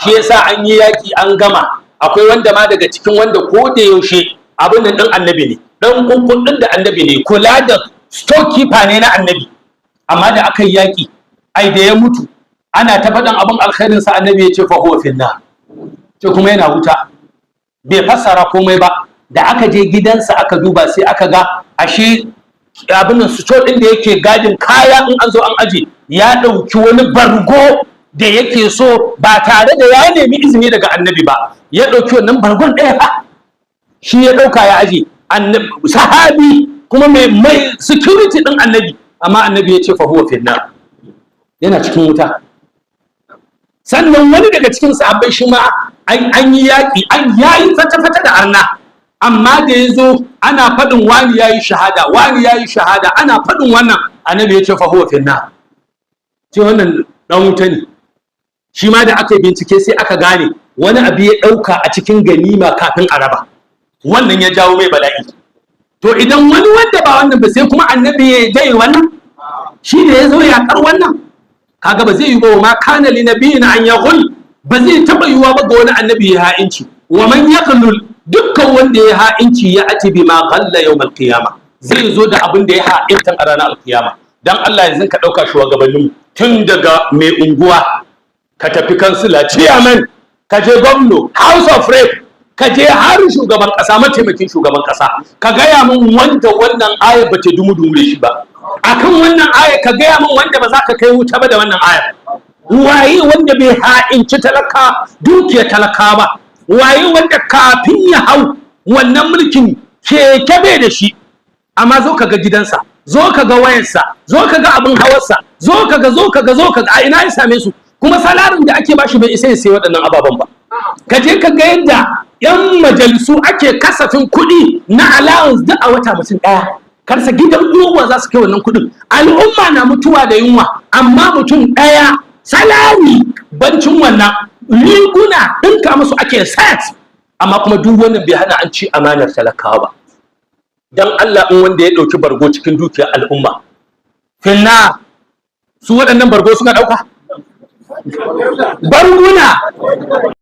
shi yasa an yi yaki an gama, akwai wanda ma daga cikin wanda ko da yaushe abin nan din annabi ne, dan kunkun din da annabi ne, kula da storekeeper ne na annabi, amma da aka yi yaki ai da ya mutu ana ta faɗan abin alkhairin sa, annabi ya ce fa huwa finna, ce kuma yana wuta, bai fassara komai ba. Da aka je gidansa aka duba sai aka ga ashe abin nan store din da yake gadin kaya in an zo an aje, ya ɗauki wani bargo da yake so ba tare da ya nemi izini daga annabi ba, ya ɗauki wannan bargon ɗaya ba, shi ya ɗauka ya aje, sahabi kuma mai security ɗin annabi, amma annabi ya ce fa huwa finna, yana cikin wuta. Sannan wani daga cikin sahabbai shi ma an yi yaƙi, an yayi fata-fata da arna, amma da ya zo ana faɗin wani ya yi shahada, wani ya yi shahada, ana faɗin wannan, annabi ya ce fa huwa finna, ce wannan ɗan wuta ne. Shi ma da aka yi bincike sai aka gane wani abu ya ɗauka a cikin ganima kafin a raba, wannan ya jawo mai bala'i. To idan wani wanda ba wannan ba sai kuma annabi ya dai wannan, shi da ya zo yaƙar wannan, kaga ba zai yi ba. Ma kana li nabiyyin an yaghul, ba zai taɓa yiwa ba ga wani annabi ya ha'inci. Wa man yaghlul, dukkan wanda ya ha'inci ya ati bima ghalla yawmal qiyama, zai zo da abin da ya ha'intan a ranar alkiyama. Dan Allah yanzu ka ɗauka shugabanninmu tun daga mai unguwa, ka tafi kansila, chairman, ka je gwamno, house of rep, ka je har shugaban ƙasa, mataimakin shugaban ƙasa, ka gaya min wanda wannan aya ba ta dumu-dumu da shi ba. Akan wannan aya ka gaya min wanda ba za ka kai wuta ba da wannan aya. Waye wanda bai ha'inci talaka dukiyar talaka ba? Waye wanda kafin ya hau wannan mulkin keke bai da shi, amma zo ka ga gidansa, zo ka ga wayarsa, zo ka ga abin hawarsa, zo ka ga a ina ya same su, kuma salarin da ake bashi bai isa ya sayi waɗannan ababen ba. Ka je ka ga yadda 'yan majalisu ake kasafin kuɗi na allowance duk a wata mutum ɗaya, karsa gidan uwa za su kai wannan kuɗin. Al'umma na mutuwa da yunwa, amma mutum ɗaya salari bancin wannan riguna ɗinka musu ake set, amma kuma duk wannan bai hana an ci amanar talakawa ba. Dan Allah, in wanda ya ɗauki bargo cikin dukiyar al'umma, finna su waɗannan bargo suka ɗauka barguna